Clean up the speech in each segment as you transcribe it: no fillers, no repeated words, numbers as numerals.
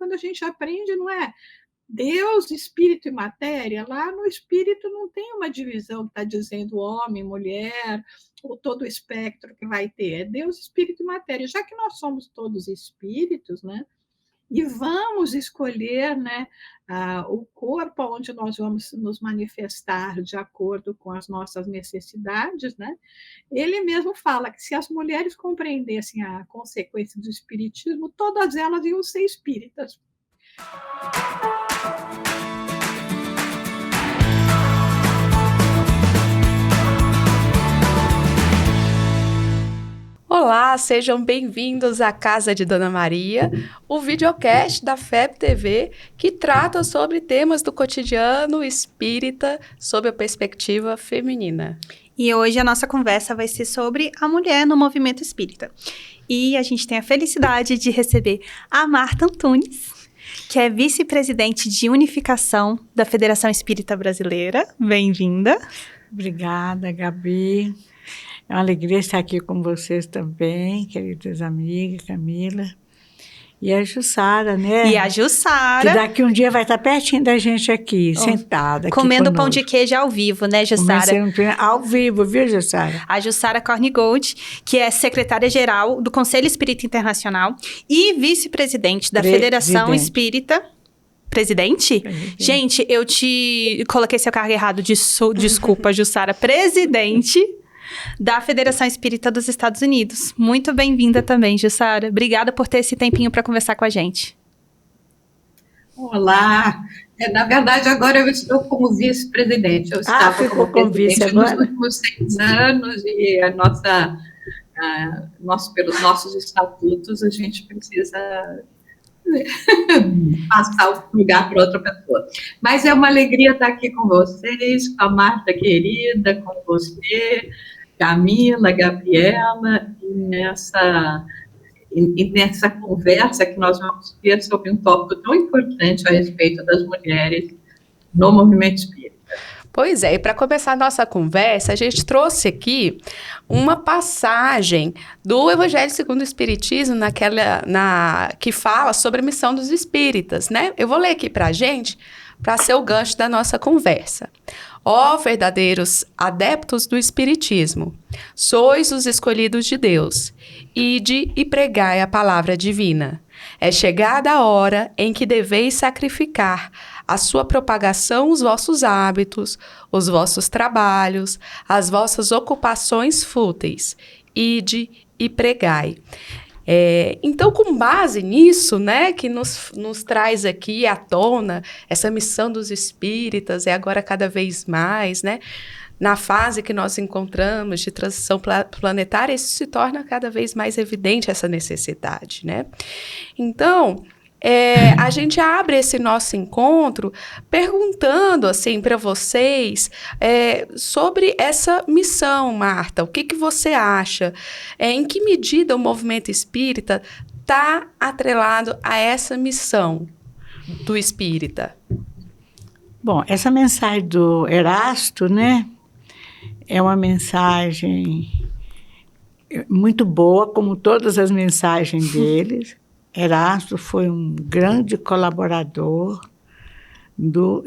quando a gente aprende, não é? Deus, espírito e matéria, lá no espírito não tem uma divisão que está dizendo homem, mulher, ou todo o espectro que vai ter. É Deus, espírito e matéria. Já que nós somos todos espíritos, né? E vamos escolher, né, o corpo onde nós vamos nos manifestar de acordo com as nossas necessidades, né? Ele mesmo fala que se as mulheres compreendessem a consequência do espiritismo, todas elas iam ser espíritas. Olá, sejam bem-vindos à Casa de Dona Maria, o videocast da FEB TV que trata sobre temas do cotidiano espírita sob a perspectiva feminina. E hoje a nossa conversa vai ser sobre a mulher no movimento espírita. E a gente tem a felicidade de receber a Marta Antunes, que é vice-presidente de unificação da Federação Espírita Brasileira. Bem-vinda. Obrigada, Gabi. É uma alegria estar aqui com vocês também, queridas amigas, Camila. E a Jussara, né? E a Jussara. Que daqui um dia vai estar pertinho da gente aqui, sentada. Comendo pão de queijo ao vivo, né, Jussara? Ao vivo, viu, Jussara? A Jussara Kornigold, que é secretária-geral do Conselho Espírita Internacional e vice-presidente da Federação Espírita. Presidente? Gente, eu te coloquei seu cargo errado. Desculpa, Jussara. Presidente da Federação Espírita dos Estados Unidos. Muito bem-vinda também, Jussara. Obrigada por ter esse tempinho para conversar com a gente. Olá. Na verdade, agora eu estou como vice-presidente. Eu estava como presidente nos últimos 6 anos e pelos nossos estatutos, a gente precisa passar o lugar para outra pessoa. Mas é uma alegria estar aqui com vocês, com a Marta querida, com você, Camila, Gabriela, e nessa conversa que nós vamos ter sobre um tópico tão importante a respeito das mulheres no movimento espírita. Pois é, e para começar a nossa conversa, a gente trouxe aqui uma passagem do Evangelho segundo o Espiritismo, que fala sobre a missão dos espíritas, né? Eu vou ler aqui para a gente, para ser o gancho da nossa conversa. Ó verdadeiros adeptos do Espiritismo, sois os escolhidos de Deus, ide e pregai a palavra divina. É chegada a hora em que deveis sacrificar a sua propagação, os vossos hábitos, os vossos trabalhos, as vossas ocupações fúteis. Ide e pregai. Então, com base nisso, né, que nos traz aqui à tona essa missão dos espíritas, agora cada vez mais, né, na fase que nós encontramos de transição planetária, isso se torna cada vez mais evidente, essa necessidade, né? Então, a gente abre esse nosso encontro perguntando, assim, para vocês sobre essa missão, Marta. O que você acha? Em que medida o movimento espírita está atrelado a essa missão do espírita? Bom, essa mensagem do Erasto, né, é uma mensagem muito boa, como todas as mensagens deles. Erasto foi um grande colaborador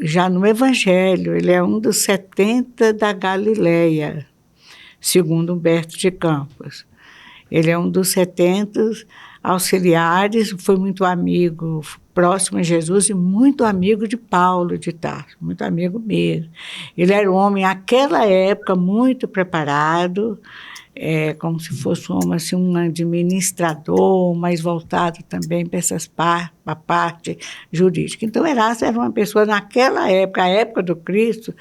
já no Evangelho. Ele é um dos 70 da Galileia, segundo Humberto de Campos. Ele é um dos 70 auxiliares, foi muito amigo, próximo a Jesus e muito amigo de Paulo de Tarso, muito amigo mesmo. Ele era um homem, naquela época, muito preparado, como se fosse um administrador, mas voltado também para a parte jurídica. Então, Erasto era uma pessoa, naquela época, a época do Cristo,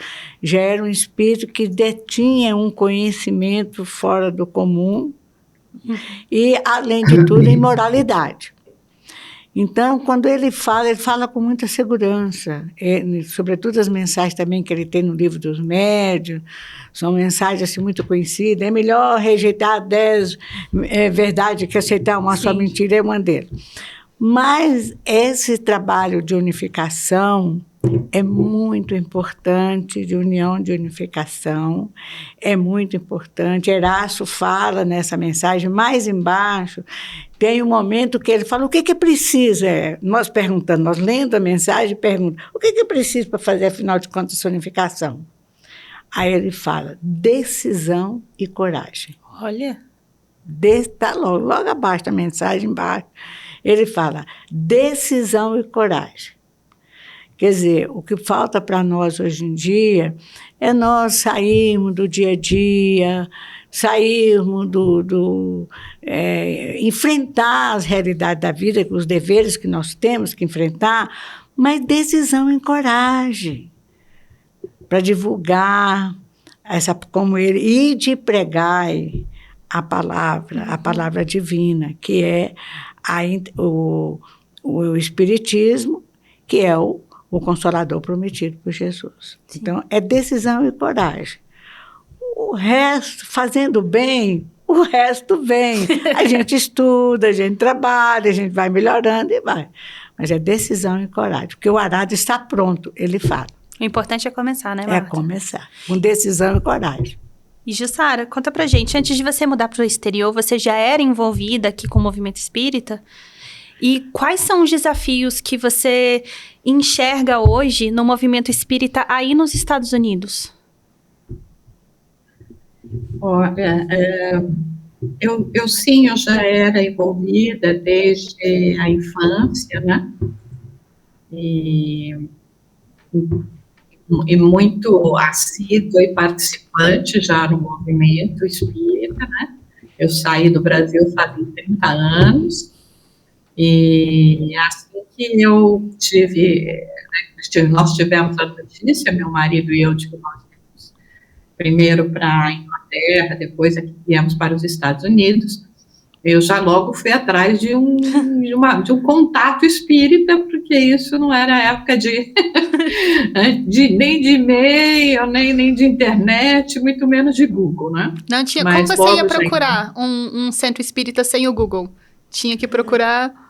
já era um espírito que detinha um conhecimento fora do comum e, além de tudo, em moralidade. Então, quando ele fala com muita segurança, sobretudo as mensagens também que ele tem no livro dos médiuns, são mensagens assim, muito conhecidas. É melhor rejeitar 10 verdades que aceitar uma só mentira, é uma delas. Mas esse trabalho de unificação é muito importante, de união, de unificação, é muito importante. Erasto fala nessa mensagem, mais embaixo, tem um momento que ele fala, o que que precisa? Nós perguntando, nós lendo a mensagem, pergunta, o que que precisa para fazer, afinal de contas, a sonificação? Aí ele fala, decisão e coragem. Olha. Está logo abaixo da mensagem, embaixo. Ele fala, decisão e coragem. Quer dizer, o que falta para nós hoje em dia é nós sairmos do dia a dia, sairmos enfrentar as realidades da vida, os deveres que nós temos que enfrentar, mas decisão e coragem para divulgar como ele, e de pregar a palavra divina, que é o Espiritismo, que é o Consolador prometido por Jesus. Sim. Então, é decisão e coragem. O resto, fazendo bem, o resto vem. A gente estuda, a gente trabalha, a gente vai melhorando e vai. Mas é decisão e coragem, porque o arado está pronto, ele fala. O importante é começar, né, Marta? É começar, com decisão e coragem. E Jussara, conta pra gente, antes de você mudar para o exterior, você já era envolvida aqui com o movimento espírita? E quais são os desafios que você enxerga hoje no movimento espírita aí nos Estados Unidos? Olha, eu já era envolvida desde a infância, né? E muito assídua e participante já no movimento espírita, né? Eu saí do Brasil fazem 30 anos, e assim que eu nós tivemos a notícia, meu marido e eu, de que nós íamos primeiro para a Inglaterra, depois aqui viemos para os Estados Unidos, eu já logo fui atrás de um contato espírita, porque isso não era época nem de e-mail, nem de internet, muito menos de Google, né? Não tinha. Como você ia procurar um centro espírita sem o Google? Tinha que procurar...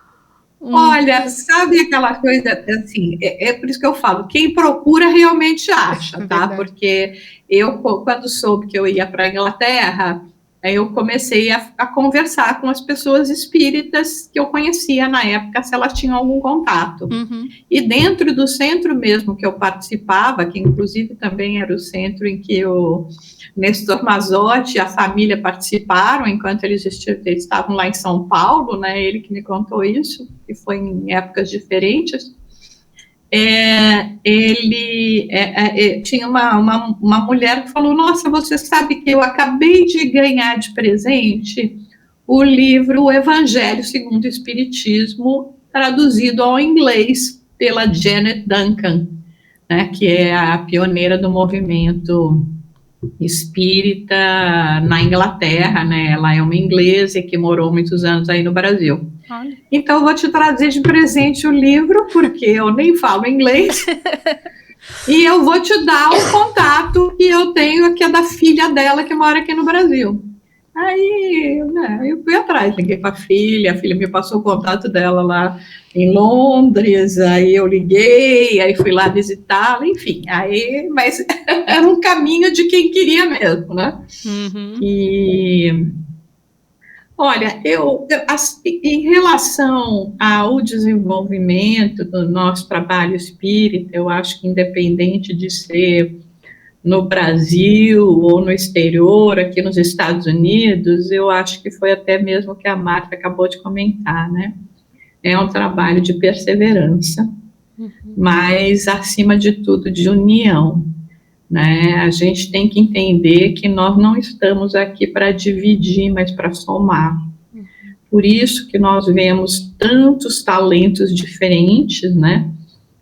Olha, sabe aquela coisa, assim, é por isso que eu falo, quem procura realmente acha, tá? Porque eu, quando soube que eu ia para a Inglaterra, eu comecei a conversar com as pessoas espíritas que eu conhecia na época, se elas tinham algum contato. Uhum. E dentro do centro mesmo que eu participava, que inclusive também era o centro em que o Nestor Mazotti e a família participaram, enquanto eles estavam lá em São Paulo, né, ele que me contou isso, que foi em épocas diferentes, tinha uma mulher que falou, nossa, você sabe que eu acabei de ganhar de presente o livro O Evangelho segundo o Espiritismo, traduzido ao inglês pela Janet Duncan, né, que é a pioneira do movimento espírita na Inglaterra, né? Ela é uma inglesa que morou muitos anos aí no Brasil. Olha. Então, eu vou te trazer de presente o livro, porque eu nem falo inglês, e eu vou te dar o contato que eu tenho, que é da filha dela, que mora aqui no Brasil. Aí, né, eu fui atrás, liguei para a filha me passou o contato dela lá em Londres, aí eu liguei, aí fui lá visitá-la, enfim, mas era um caminho de quem queria mesmo, né? Uhum. E, olha, em relação ao desenvolvimento do nosso trabalho espírita, eu acho que independente de ser no Brasil ou no exterior, aqui nos Estados Unidos, eu acho que foi até mesmo o que a Marta acabou de comentar, né? É um trabalho de perseverança, mas, acima de tudo, de união, né? A gente tem que entender que nós não estamos aqui para dividir, mas para somar. Por isso que nós vemos tantos talentos diferentes, né?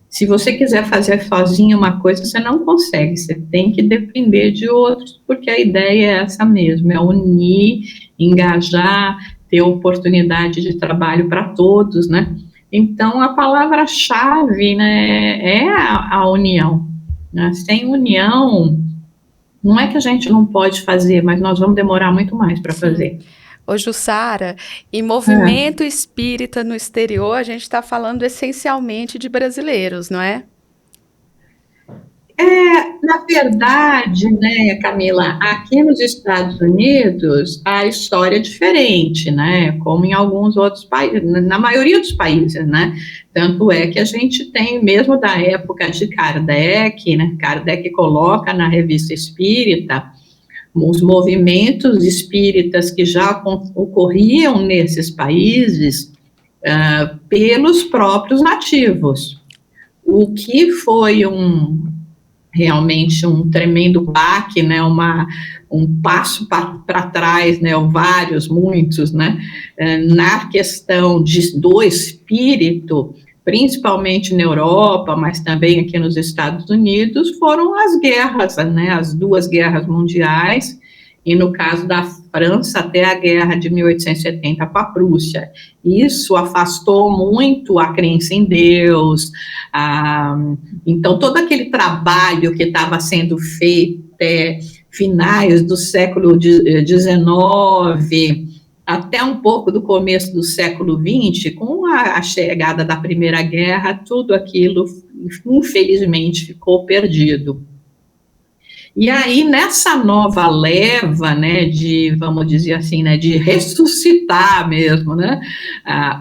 Se você quiser fazer sozinho uma coisa, você não consegue, você tem que depender de outros, porque a ideia é essa mesmo, é unir, engajar, ter oportunidade de trabalho para todos, né? Então, a palavra-chave, né, é a união, né? Sem união, não é que a gente não pode fazer, mas nós vamos demorar muito mais para fazer. Ô, Jussara, em movimento espírita no exterior, a gente está falando essencialmente de brasileiros, não é? Na verdade, né, Camila, aqui nos Estados Unidos a história é diferente, né, como em alguns outros países, na maioria dos países, né, tanto é que a gente tem, mesmo da época de Kardec, né, Kardec coloca na Revista Espírita os movimentos espíritas que já ocorriam nesses países pelos próprios nativos, o que foi realmente um tremendo baque, né, um passo para trás, né, muitos, né, na questão do espírito, principalmente na Europa, mas também aqui nos Estados Unidos, foram as guerras, né, as 2 guerras mundiais, e no caso da França, até a guerra de 1870 com a Prússia. Isso afastou muito a crença em Deus. Então, todo aquele trabalho que estava sendo feito até finais do século XIX, até um pouco do começo do século XX, com a chegada da Primeira Guerra, tudo aquilo, infelizmente, ficou perdido. E aí, nessa nova leva, né, vamos dizer assim, né, de ressuscitar mesmo, né,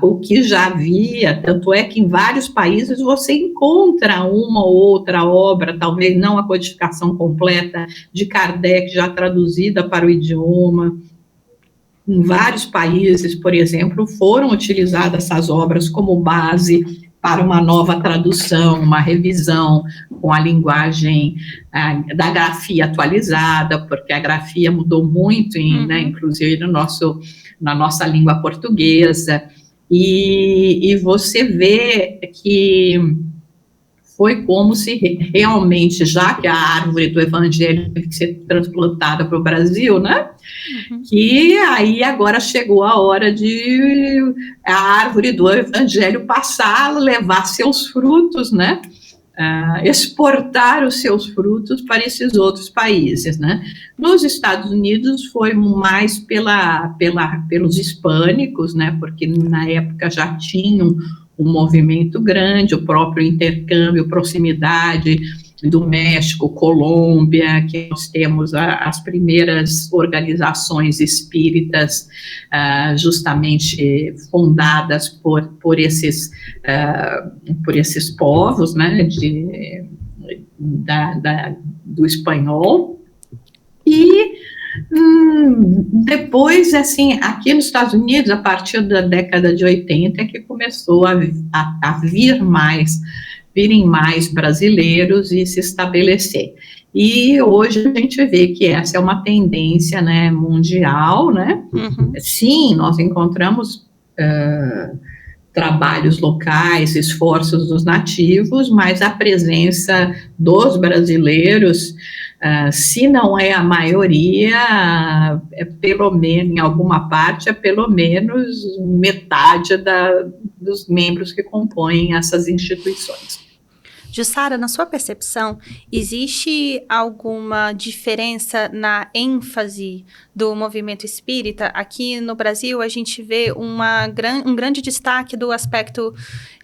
o que já havia, tanto é que em vários países você encontra uma ou outra obra, talvez não a codificação completa, de Kardec já traduzida para o idioma. Em vários países, por exemplo, foram utilizadas essas obras como base para uma nova tradução, uma revisão com a linguagem da grafia atualizada, porque a grafia mudou muito, né, inclusive na nossa língua portuguesa, e você vê que foi como se realmente, já que a árvore do evangelho teve que ser transplantada para o Brasil, né? Que aí agora chegou a hora de a árvore do evangelho passar a levar seus frutos, né? Exportar os seus frutos para esses outros países, né? Nos Estados Unidos foi mais pelos hispânicos, né? Porque na época já tinham um movimento grande, o próprio intercâmbio, proximidade do México, Colômbia, que nós temos as primeiras organizações espíritas justamente fundadas por esses povos, né, do espanhol. E depois, assim, aqui nos Estados Unidos, a partir da década de 80, é que começou a virem mais brasileiros e se estabelecer. E hoje a gente vê que essa é uma tendência, né, mundial, né? Sim, nós encontramos trabalhos locais, esforços dos nativos, mas a presença dos brasileiros, se não é a maioria, pelo menos, em alguma parte, pelo menos metade dos membros que compõem essas instituições. Jussara, na sua percepção, existe alguma diferença na ênfase do movimento espírita? Aqui no Brasil, a gente vê um grande destaque do aspecto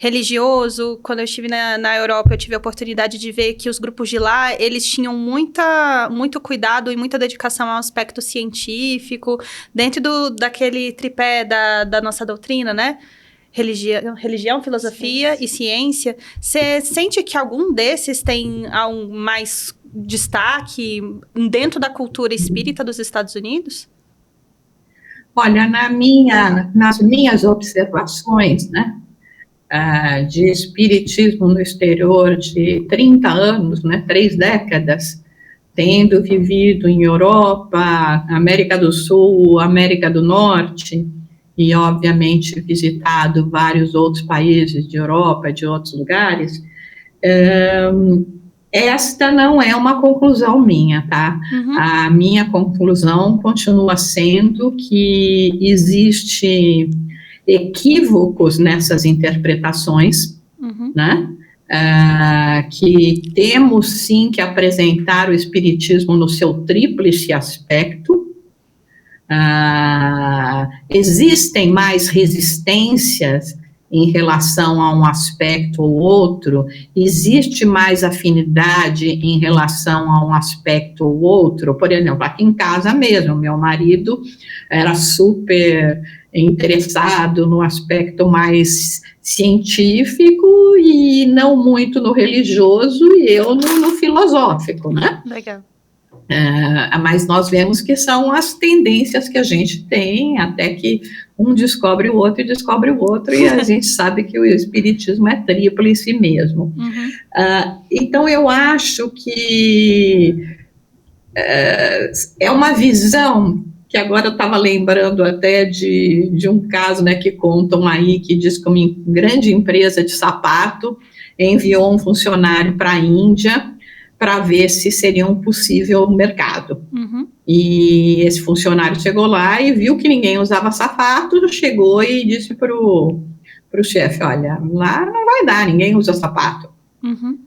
religioso. Quando eu estive na Europa, eu tive a oportunidade de ver que os grupos de lá, eles tinham muito cuidado e muita dedicação ao aspecto científico, dentro daquele tripé da nossa doutrina, né? Religião, filosofia e ciência. Você sente que algum desses tem mais destaque dentro da cultura espírita dos Estados Unidos? Olha, nas minhas observações, né, de espiritismo no exterior de 30 anos, né, 3 décadas, tendo vivido em Europa, América do Sul, América do Norte, e, obviamente, visitado vários outros países de Europa, de outros lugares, esta não é uma conclusão minha, tá? A minha conclusão continua sendo que existe equívocos nessas interpretações, né? Que temos, sim, que apresentar o espiritismo no seu tríplice aspecto. Existem mais resistências em relação a um aspecto ou outro, existe mais afinidade em relação a um aspecto ou outro. Por exemplo, aqui em casa mesmo, meu marido era super interessado no aspecto mais científico e não muito no religioso, e eu no filosófico, né? Legal. Mas nós vemos que são as tendências que a gente tem, até que um descobre o outro e descobre o outro, e a gente sabe que o espiritismo é triplo em si mesmo. Então, eu acho que é uma visão que agora eu estava lembrando até de um caso, né, que contam aí, que diz que uma grande empresa de sapato enviou um funcionário para a Índia para ver se seria um possível mercado. E esse funcionário chegou lá e viu que ninguém usava sapato, chegou e disse para o chefe, olha, lá não vai dar, ninguém usa sapato.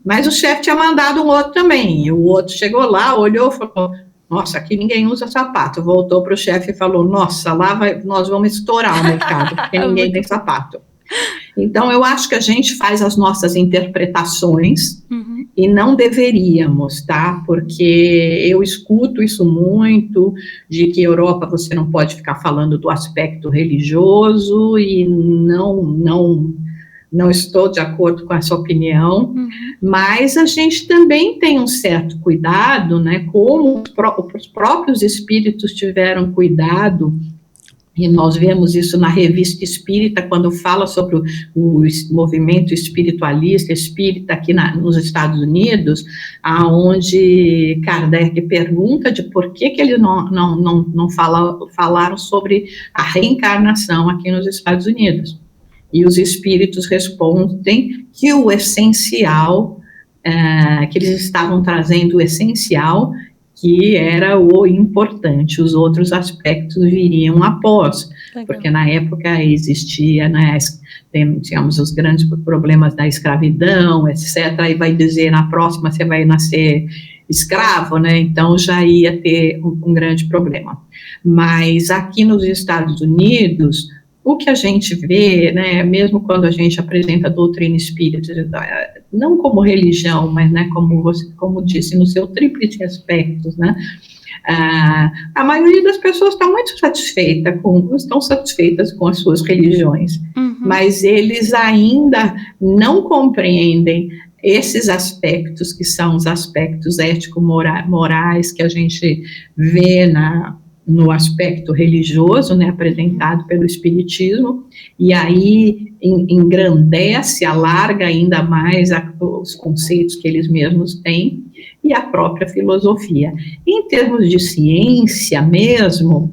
Mas o chefe tinha mandado um outro também, e o outro chegou lá, olhou e falou, nossa, aqui ninguém usa sapato. Voltou para o chefe e falou, nossa, lá nós vamos estourar o mercado, porque ninguém tem sapato. Então, eu acho que a gente faz as nossas interpretações e não deveríamos, tá? Porque eu escuto isso muito, de que Europa você não pode ficar falando do aspecto religioso, e não estou de acordo com essa opinião, mas a gente também tem um certo cuidado, né? Como os próprios espíritos tiveram cuidado. E nós vemos isso na Revista Espírita, quando fala sobre o movimento espiritualista, espírita aqui nos Estados Unidos, aonde Kardec pergunta de por que eles não falaram sobre a reencarnação aqui nos Estados Unidos. E os espíritos respondem que o essencial, que eles estavam trazendo o essencial, que era o importante, os outros aspectos viriam após, porque na época existia, né, tínhamos os grandes problemas da escravidão, etc., aí vai dizer, na próxima você vai nascer escravo, né, então já ia ter um grande problema. Mas aqui nos Estados Unidos, o que a gente vê, né, mesmo quando a gente apresenta a doutrina espírita, não como religião, mas, né, como disse, no seu tríplice aspectos, né, a maioria das pessoas estão satisfeitas com as suas religiões, mas eles ainda não compreendem esses aspectos que são os aspectos ético-morais que a gente vê no aspecto religioso, né, apresentado pelo Espiritismo, e aí engrandece, alarga ainda mais os conceitos que eles mesmos têm, e a própria filosofia. Em termos de ciência mesmo,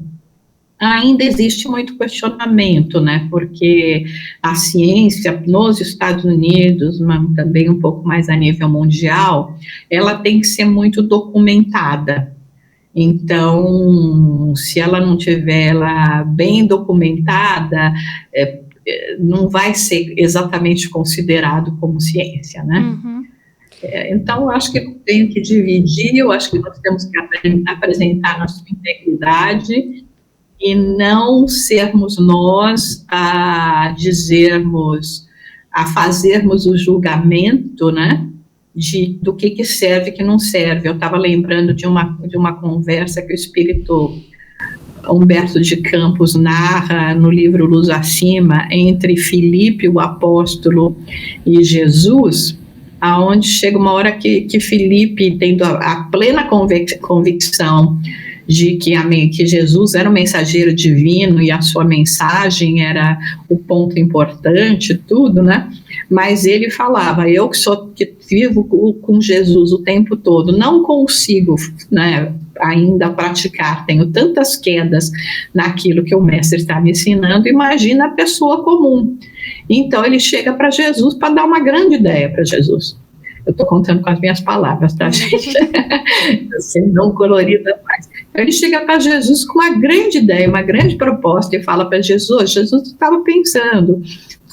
ainda existe muito questionamento, né, porque a ciência nos Estados Unidos, mas também um pouco mais a nível mundial, ela tem que ser muito documentada. Então, se ela não tiver ela bem documentada, não vai ser exatamente considerado como ciência, né? Então, eu acho que eu tenho que dividir, eu acho que nós temos que apresentar nossa integridade e não sermos nós a fazermos o julgamento, né? Do que serve e que não serve. Eu estava lembrando de uma conversa que o espírito Humberto de Campos narra no livro Luz Acima, entre Filipe, o apóstolo, e Jesus, aonde chega uma hora que Filipe, tendo a plena convicção de que Jesus era um mensageiro divino e a sua mensagem era o ponto importante, tudo, né? Mas ele falava, eu que vivo com Jesus o tempo todo, não consigo, né, ainda praticar, tenho tantas quedas naquilo que o mestre está me ensinando, imagina a pessoa comum. Então ele chega para Jesus para dar uma grande ideia para Jesus. Eu estou contando com as minhas palavras, tá, gente? Assim, não colorida mais. Ele chega para Jesus com uma grande ideia, uma grande proposta, e fala para Jesus estava pensando,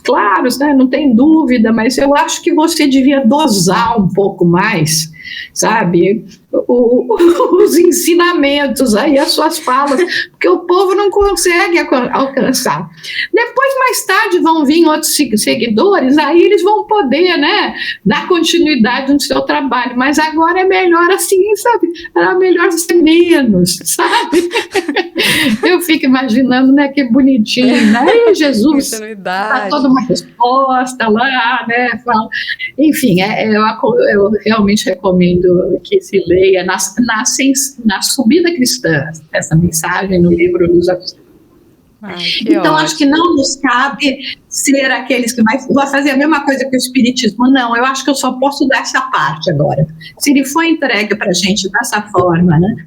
claro, né, não tem dúvida, mas eu acho que você devia dosar um pouco mais, sabe? os ensinamentos, aí as suas falas, porque o povo não consegue alcançar. Depois, mais tarde, vão vir outros seguidores, aí eles vão poder, né, dar continuidade no seu trabalho, mas agora é melhor assim, sabe? Era melhor ser menos, sabe? Eu fico imaginando, né, que bonitinho, né? E Jesus dá toda uma resposta lá, né? Fala. Enfim, eu realmente recomendo que se leia na Subida Cristã, essa mensagem no livro dos Apóstolos. Então, acho que não nos cabe ser aqueles que vão fazer a mesma coisa que o Espiritismo. Não, eu acho que eu só posso dar essa parte agora. Se ele foi entregue para a gente dessa forma, né?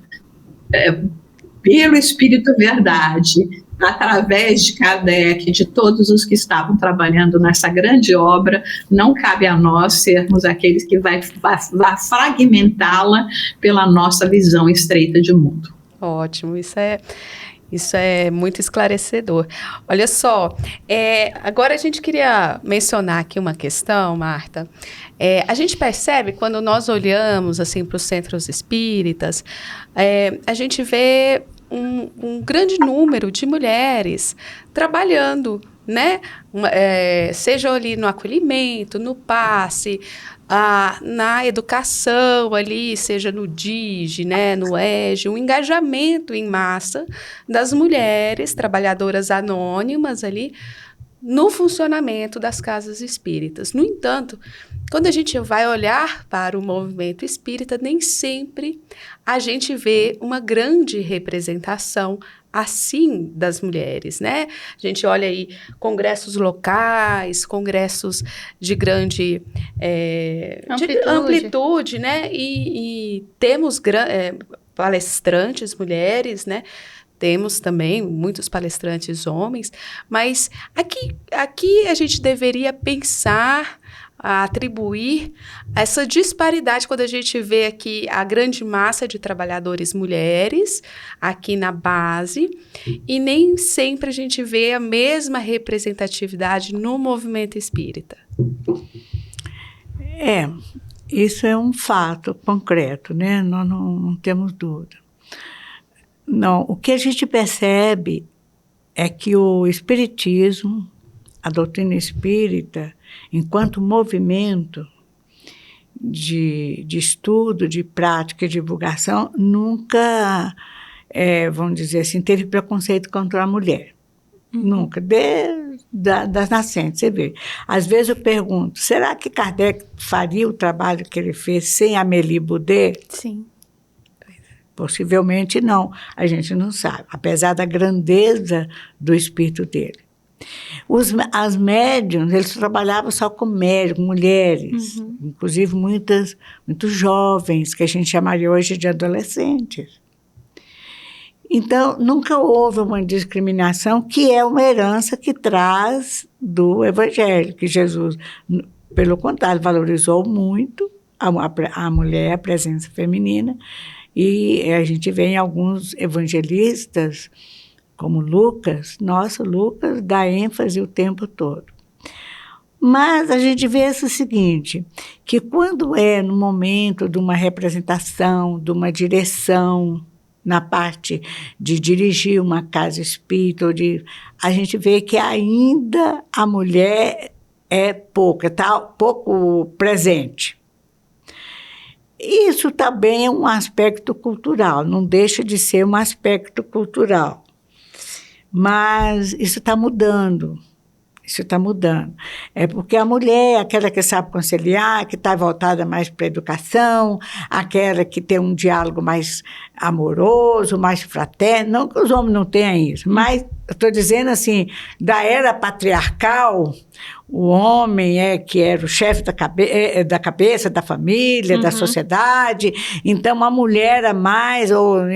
Pelo Espírito Verdade, através de Kardec, de todos os que estavam trabalhando nessa grande obra, não cabe a nós sermos aqueles que vai fragmentá-la pela nossa visão estreita de mundo. Ótimo, isso é muito esclarecedor. Olha só, agora a gente queria mencionar aqui uma questão, Marta. A gente percebe, quando nós olhamos assim, para os centros espíritas, a gente vê um grande número de mulheres trabalhando, né? Seja ali no acolhimento, no passe, na educação ali, seja no DIGE, né, no EJE, um engajamento em massa das mulheres trabalhadoras anônimas ali no funcionamento das casas espíritas. No entanto, quando a gente vai olhar para o movimento espírita, nem sempre a gente vê uma grande representação assim das mulheres, né? A gente olha aí congressos locais, congressos de grande amplitude, né? E temos palestrantes mulheres, né? Temos também muitos palestrantes homens, mas aqui a gente deveria pensar, atribuir essa disparidade quando a gente vê aqui a grande massa de trabalhadores mulheres aqui na base, e nem sempre a gente vê a mesma representatividade no movimento espírita. Isso é um fato concreto, né? Nós não temos dúvida. Não, o que a gente percebe é que o espiritismo, a doutrina espírita, enquanto movimento de estudo, de prática e divulgação, nunca, vamos dizer assim, teve preconceito contra a mulher. Nunca, desde das nascentes, você vê. Às vezes eu pergunto, será que Kardec faria o trabalho que ele fez sem Amélie Boudet? Sim. Possivelmente não, a gente não sabe, apesar da grandeza do espírito dele. As médiuns, eles trabalhavam só com médiums, mulheres, inclusive muitos jovens, que a gente chamaria hoje de adolescentes. Então, nunca houve uma discriminação, que é uma herança que traz do Evangelho, que Jesus, pelo contrário, valorizou muito a mulher, a presença feminina, e a gente vê em alguns evangelistas, como Lucas, Lucas dá ênfase o tempo todo. Mas a gente vê o seguinte, que quando no momento de uma representação, de uma direção, na parte de dirigir uma casa espírita, a gente vê que ainda a mulher é está pouco presente. Isso também é um aspecto cultural, não deixa de ser um aspecto cultural. Mas isso está mudando. Isso está mudando. É porque a mulher, aquela que sabe conciliar, que está voltada mais para a educação, aquela que tem um diálogo mais amoroso, mais fraterno, não que os homens não tenham isso, mas eu estou dizendo assim, da era patriarcal, o homem que era o chefe da cabeça da família, da sociedade. Então, a mulher era mais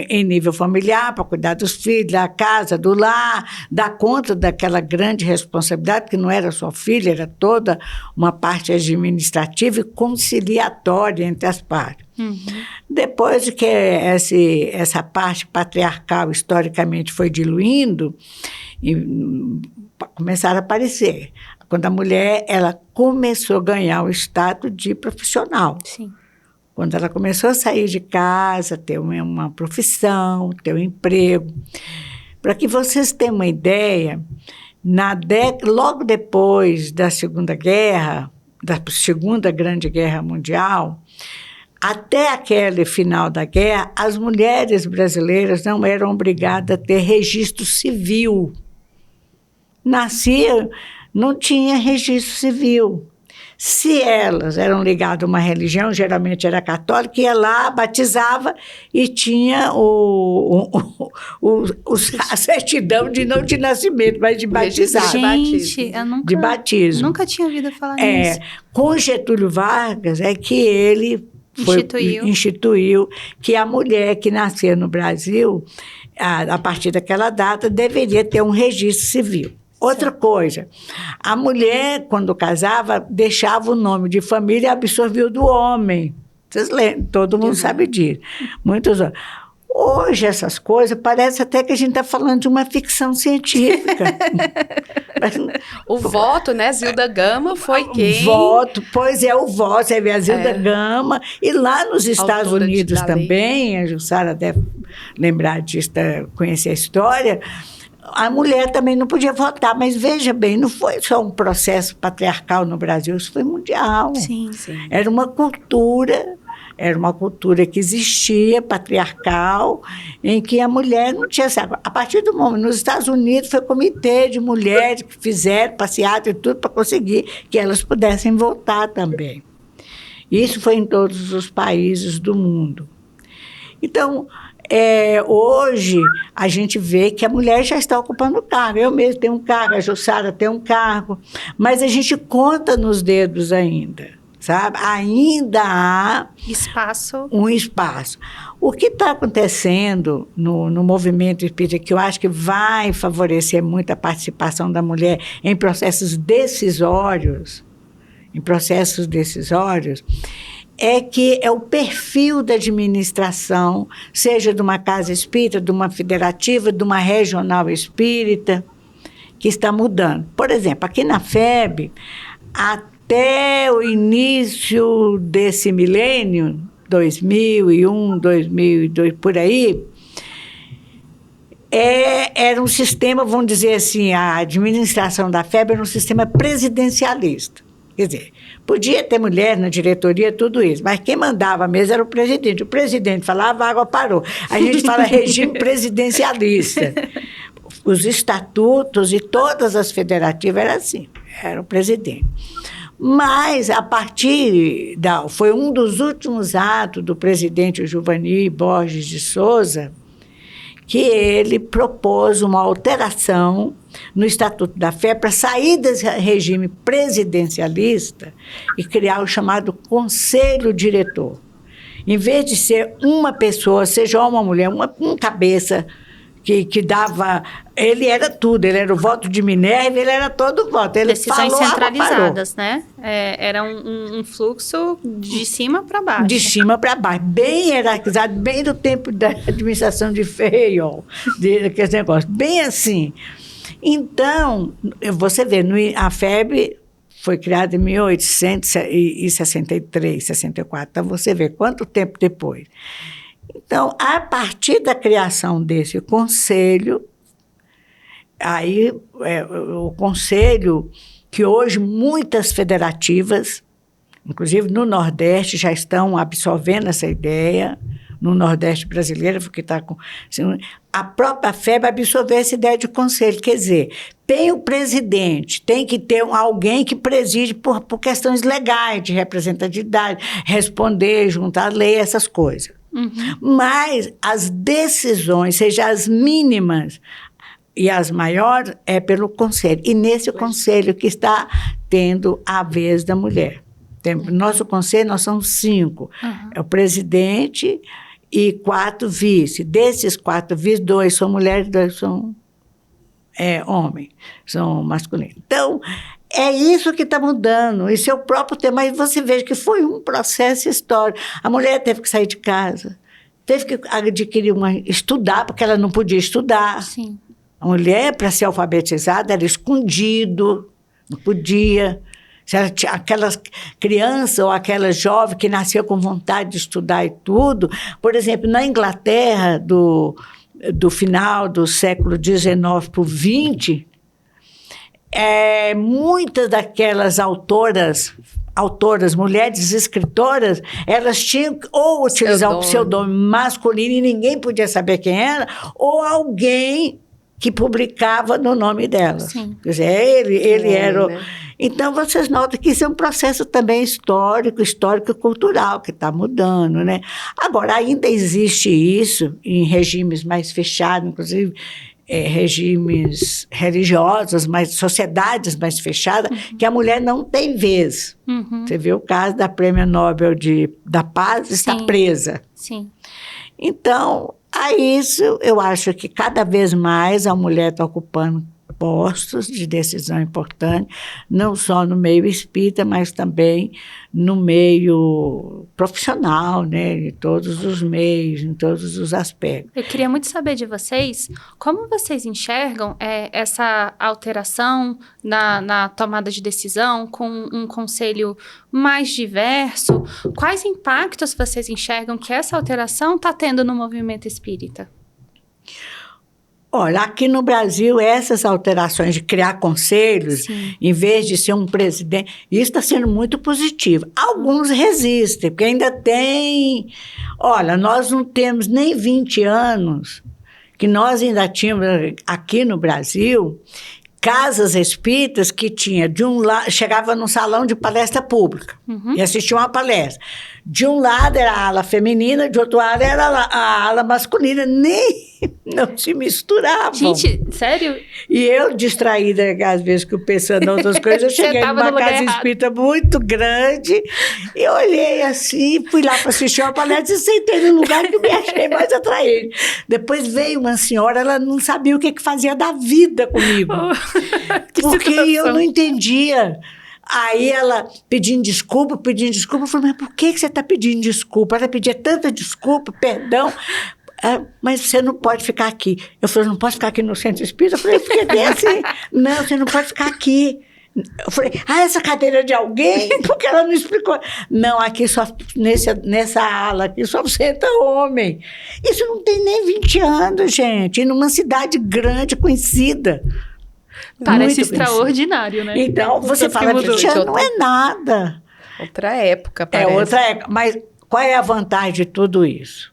em nível familiar, para cuidar dos filhos, da casa, do lar, dar conta daquela grande responsabilidade, que não era só filha, era toda uma parte administrativa e conciliatória entre as partes. Depois de que essa parte patriarcal, historicamente, foi diluindo, começaram a aparecer. Quando a mulher ela começou a ganhar o status de profissional. Sim. quando ela começou a sair de casa, ter uma profissão, ter um emprego. Para que vocês tenham uma ideia, logo depois da Segunda Grande Guerra Mundial, até aquele final da guerra, as mulheres brasileiras não eram obrigadas a ter registro civil. Nascia, não tinha registro civil. Se elas eram ligadas a uma religião, geralmente era católica, ia lá, batizava e tinha a certidão não de nascimento, mas de batizado. Gente, eu nunca, de batismo. Nunca tinha ouvido falar nisso. Com Getúlio Vargas é que ele instituiu que a mulher que nascia no Brasil, a partir daquela data, deveria ter um registro civil. Outra coisa, a mulher, quando casava, deixava o nome de família e absorvia o do homem. Vocês lembram? Todo mundo sabe disso. Muitos homens. Hoje, essas coisas, parece até que a gente está falando de uma ficção científica. O voto, né? Zilda Gama foi quem? O voto. Você vê a Zilda Gama. E lá nos Estados Unidos também, a Jussara deve lembrar disso, conhecer a história, a mulher também não podia votar, mas veja bem, não foi só um processo patriarcal no Brasil, isso foi mundial. Sim, sim. Era uma cultura que existia, patriarcal, em que a mulher não tinha... A partir do momento, nos Estados Unidos, foi comitê de mulheres que fizeram passeata e tudo para conseguir que elas pudessem votar também. Isso foi em todos os países do mundo. Então... hoje, a gente vê que a mulher já está ocupando cargo. Eu mesmo tenho um cargo, a Jussara tem um cargo, mas a gente conta nos dedos ainda, sabe? Ainda há um espaço. O que está acontecendo no movimento espírita, que eu acho que vai favorecer muito a participação da mulher em processos decisórios, é que é o perfil da administração, seja de uma casa espírita, de uma federativa, de uma regional espírita, que está mudando. Por exemplo, aqui na FEB, até o início desse milênio, 2001, 2002, por aí, era um sistema, vamos dizer assim, a administração da FEB era um sistema presidencialista. Quer dizer, podia ter mulher na diretoria, tudo isso, mas quem mandava mesmo era o presidente. O presidente falava, a água parou. A gente fala regime presidencialista. Os estatutos e todas as federativas eram assim, era o presidente. Mas, foi um dos últimos atos do presidente Giovanni Borges de Souza, que ele propôs uma alteração no Estatuto da Fé para sair desse regime presidencialista e criar o chamado Conselho Diretor. Em vez de ser uma pessoa, seja uma mulher, um cabeça que dava... Ele era tudo, ele era o voto de Minerva, ele era todo o voto. Ele decisões centralizadas, né? Era um fluxo de cima para baixo. De cima para baixo, bem hierarquizado, bem do tempo da administração de Feijóo, aquele negócio, bem assim. Então, você vê, a FEB foi criada em 1863, 64, então você vê quanto tempo depois. Então, a partir da criação desse conselho, o conselho que hoje muitas federativas, inclusive no Nordeste, já estão absorvendo essa ideia, no Nordeste brasileiro, porque está com... a própria FEB absorveu essa ideia de conselho, quer dizer, tem o presidente, tem que ter alguém que preside por questões legais, de representatividade, responder, juntar lei, essas coisas. Uhum. Mas as decisões, seja as mínimas e as maiores, é pelo conselho. E nesse conselho que está tendo a vez da mulher. Nosso conselho, nós somos 5. Uhum. É o presidente e 4 vice. Desses 4 vice, 2 são mulheres, 2 são homens, são masculinos. Então, é isso que está mudando. Esse é o próprio tema. Mas você veja que foi um processo histórico. A mulher teve que sair de casa, teve que adquirir estudar, porque ela não podia estudar. Sim. A mulher, para ser alfabetizada, era escondido, não podia. Se ela tinha aquela criança ou aquela jovem que nasceu com vontade de estudar e tudo. Por exemplo, na Inglaterra, do final do século XIX para o XX, muitas daquelas autoras, mulheres escritoras, elas tinham ou utilizar o pseudônimo masculino e ninguém podia saber quem era, ou alguém que publicava no nome delas. Sim. Quer dizer, ele era... Né? Então, vocês notam que isso é um processo também histórico e cultural, que está mudando, né? Agora, ainda existe isso em regimes mais fechados, inclusive regimes religiosos, sociedades mais fechadas, que a mulher não tem vez. Você vê o caso da Prêmio Nobel da Paz, está presa. Sim. Então, a isso eu acho que cada vez mais a mulher está ocupando postos de decisão importante, não só no meio espírita, mas também no meio profissional, né? Em todos os meios, em todos os aspectos. Eu queria muito saber de vocês, como vocês enxergam essa alteração na tomada de decisão, com um conselho mais diverso? Quais impactos vocês enxergam que essa alteração está tendo no movimento espírita? Olha, aqui no Brasil, essas alterações de criar conselhos, em vez de ser um presidente, isso está sendo muito positivo. Alguns resistem, porque ainda tem... Olha, nós não temos nem 20 anos que nós ainda tínhamos aqui no Brasil casas espíritas que tinha, de um lado, chegava num salão de palestra pública e assistia uma palestra. De um lado era a ala feminina, de outro lado era a ala masculina, não se misturavam. Gente, sério? E eu, distraída, às vezes, que eu pensando em outras coisas, eu cheguei numa casa espírita muito grande, e olhei assim, fui lá para assistir uma palestra e sentei no lugar que eu me achei mais atraente. Depois veio uma senhora, ela não sabia o que fazia da vida comigo, porque eu não entendia. Aí ela pedindo desculpa, eu falei, mas por que você está pedindo desculpa? Ela pedia tanta desculpa, perdão, mas você não pode ficar aqui. Eu falei, não posso ficar aqui no centro espírita? Eu falei, porque bem assim, não, você não pode ficar aqui. Eu falei, essa cadeira é de alguém? Porque ela não explicou. Não, aqui só, nessa ala aqui só senta homem. Isso não tem nem 20 anos, gente, e numa cidade grande, conhecida. Parece extraordinário, né? Então, você fala, 20 anos não é nada. Outra época, parece. É outra época. Mas qual é a vantagem de tudo isso?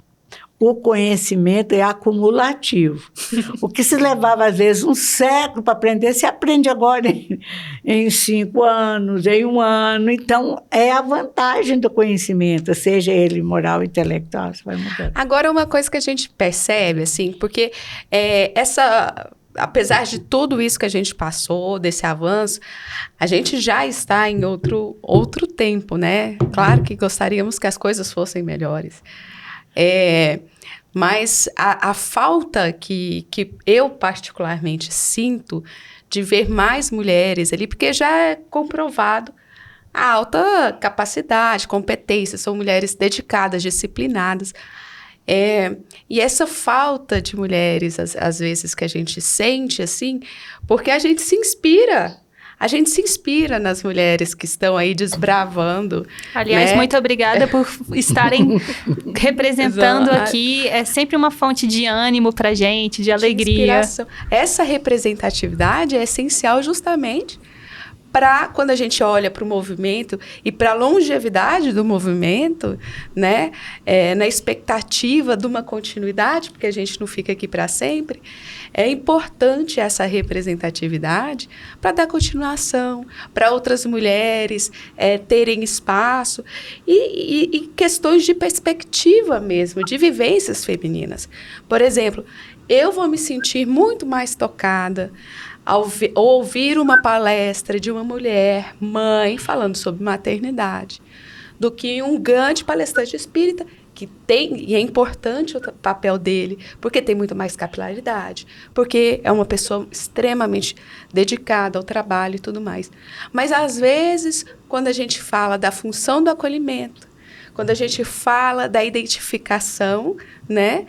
O conhecimento é acumulativo. O que se levava, às vezes, um século para aprender, se aprende agora em 5 anos, em 1 ano. Então, é a vantagem do conhecimento, seja ele moral ou intelectual, você vai mudando. Agora, uma coisa que a gente percebe, assim, porque apesar de tudo isso que a gente passou, desse avanço, a gente já está em outro tempo, né? Claro que gostaríamos que as coisas fossem melhores. Mas a falta que eu particularmente sinto de ver mais mulheres ali, porque já é comprovado a alta capacidade, competência, são mulheres dedicadas, disciplinadas. E essa falta de mulheres, às vezes, que a gente sente, assim, porque a gente se inspira nas mulheres que estão aí desbravando. Aliás, né? muito obrigada por estarem representando aqui. É sempre uma fonte de ânimo pra gente, de alegria. Inspiração. Essa representatividade é essencial justamente para quando a gente olha para o movimento e para a longevidade do movimento, né, na expectativa de uma continuidade, porque a gente não fica aqui para sempre, é importante essa representatividade para dar continuação, para outras mulheres terem espaço e questões de perspectiva mesmo, de vivências femininas. Por exemplo, eu vou me sentir muito mais tocada ao ouvir uma palestra de uma mulher, mãe, falando sobre maternidade, do que um grande palestrante espírita, que tem, e é importante o papel dele, porque tem muito mais capilaridade, porque é uma pessoa extremamente dedicada ao trabalho e tudo mais. Mas, às vezes, quando a gente fala da função do acolhimento, quando a gente fala da identificação, né,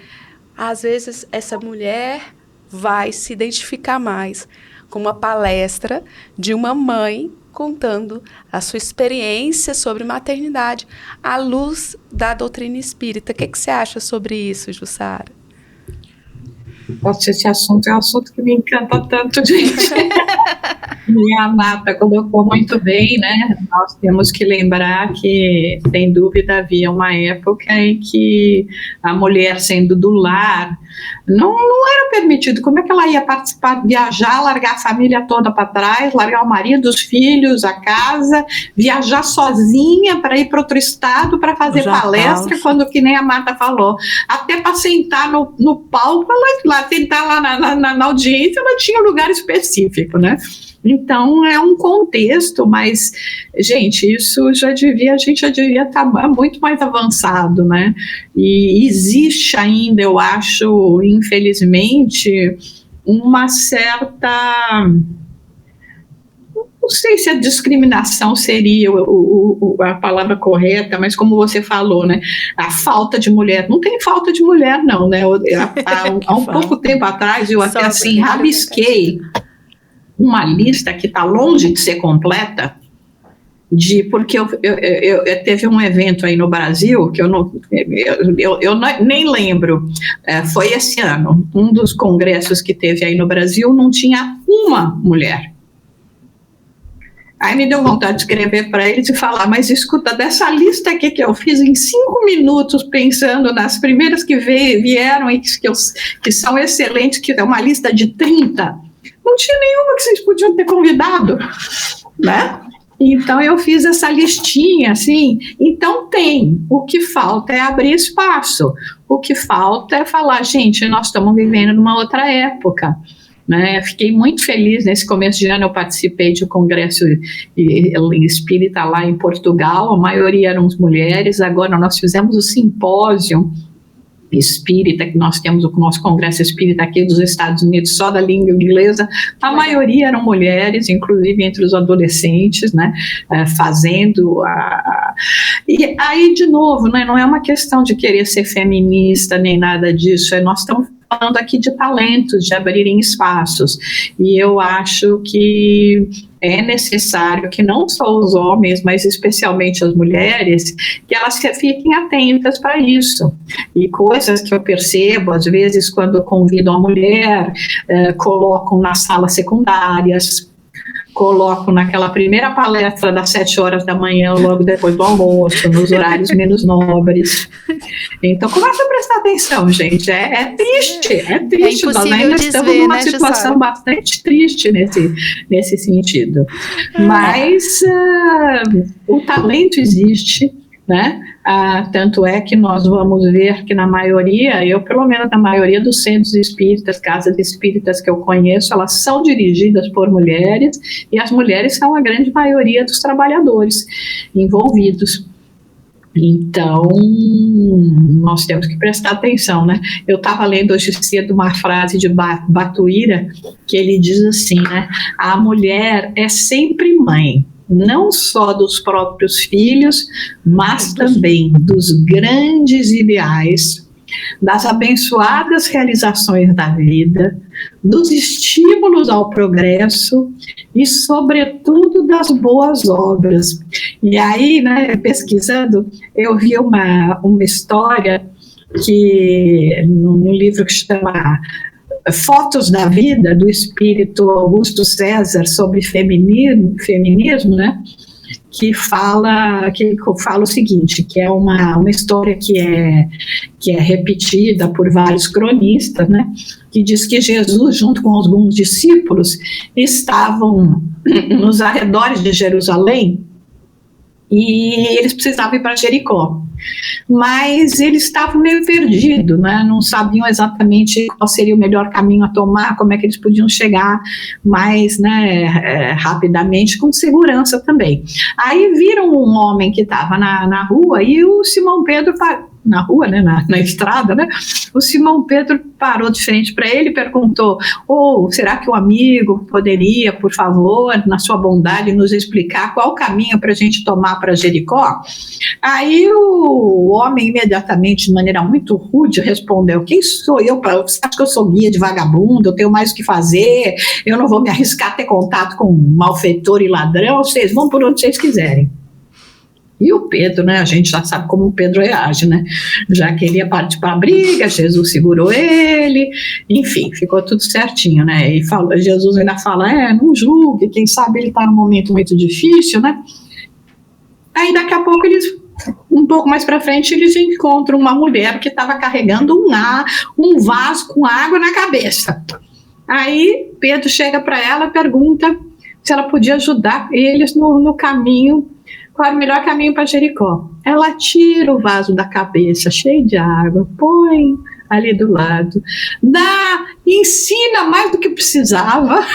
às vezes essa mulher vai se identificar mais com uma palestra de uma mãe contando a sua experiência sobre maternidade à luz da doutrina espírita. O que você acha sobre isso, Jussara? Nossa, esse assunto é um assunto que me encanta tanto, gente. E a Marta colocou muito bem, né? Nós temos que lembrar que, sem dúvida, havia uma época em que a mulher sendo do lar não era permitido. Como é que ela ia participar, viajar, largar a família toda para trás, largar o marido, os filhos, a casa, viajar sozinha para ir para outro estado para fazer palestra, quando, que nem a Marta falou, até para sentar no palco, ela sentar lá na audiência, ela tinha um lugar específico, né? Então, é um contexto, mas, gente, isso a gente já devia estar muito mais avançado, né? E existe ainda, eu acho, infelizmente, uma certa... Não sei se a discriminação seria a palavra correta, mas como você falou, né? A falta de mulher. Não tem falta de mulher, não, né? Há um pouco tempo atrás, eu até assim rabisquei uma lista que está longe de ser completa, porque eu teve um evento aí no Brasil, que eu nem lembro, foi esse ano, um dos congressos que teve aí no Brasil, não tinha uma mulher. Aí me deu vontade de escrever para eles e falar, mas escuta, dessa lista aqui que eu fiz em 5 minutos, pensando nas primeiras que vieram e que são excelentes, que é uma lista de 30, não tinha nenhuma que vocês podiam ter convidado, né? Então, eu fiz essa listinha, assim. Então, o que falta é abrir espaço. O que falta é falar, gente, nós estamos vivendo numa outra época, né? Fiquei muito feliz, nesse começo de ano eu participei de um congresso espírita lá em Portugal, a maioria eram mulheres. Agora nós fizemos o simpósio espírita, que nós temos o nosso congresso espírita aqui dos Estados Unidos, só da língua inglesa, a maioria eram mulheres, inclusive entre os adolescentes, né, fazendo e aí, de novo, né, não é uma questão de querer ser feminista, nem nada disso, nós estamos falando aqui de talentos, de abrirem espaços, e eu acho que é necessário que não só os homens, mas especialmente as mulheres, que elas fiquem atentas para isso. E coisas que eu percebo, às vezes, quando convidam a mulher, colocam nas salas secundárias, colocam naquela primeira palestra das 7 horas da manhã, logo depois do almoço, nos horários menos nobres. Então, começa a prestar atenção, gente. É triste. Nós ainda estamos numa situação bastante triste nesse sentido. Mas o talento existe, né? Tanto é que nós vamos ver que na maioria, pelo menos na maioria dos centros espíritas, casas espíritas que eu conheço, elas são dirigidas por mulheres, e as mulheres são a grande maioria dos trabalhadores envolvidos. Então, nós temos que prestar atenção, né? Eu estava lendo hoje cedo uma frase de Batuíra, que ele diz assim, né? A mulher é sempre mãe, não só dos próprios filhos, mas também dos grandes ideais, das abençoadas realizações da vida, dos estímulos ao progresso e, sobretudo, das boas obras. E aí, né, pesquisando, eu vi uma história que, num livro que chama Fotos da Vida, do espírito Augusto César, sobre feminismo, né? Que fala o seguinte, que é uma história que é repetida por vários cronistas, né? Que diz que Jesus, junto com alguns discípulos, estavam nos arredores de Jerusalém e eles precisavam ir para Jericó. Mas eles estavam meio perdidos, né? Não sabiam exatamente qual seria o melhor caminho a tomar, como é que eles podiam chegar mais, né, rapidamente, com segurança também. Aí viram um homem que estava na rua e o Simão Pedro na rua, né, na estrada, né, o Simão Pedro parou de frente para ele e perguntou: será que o amigo poderia, por favor, na sua bondade, nos explicar qual o caminho para a gente tomar para Jericó? Aí o homem imediatamente, de maneira muito rude, respondeu: quem sou eu? Você acha que eu sou guia de vagabundo? Eu tenho mais o que fazer? Eu não vou me arriscar a ter contato com malfeitor e ladrão? Vocês vão por onde vocês quiserem. E o Pedro, né, a gente já sabe como o Pedro reage, né, já que ele ia partir para a briga, Jesus segurou ele, enfim, ficou tudo certinho, né, e Jesus ainda fala, não julgue, quem sabe ele está num momento muito difícil, né. Aí daqui a pouco um pouco mais para frente, eles encontram uma mulher que estava carregando um vaso com água na cabeça. Aí Pedro chega para ela e pergunta se ela podia ajudar eles no caminho. Qual é o melhor caminho para Jericó? Ela tira o vaso da cabeça, cheio de água, põe ali do lado, ensina mais do que precisava,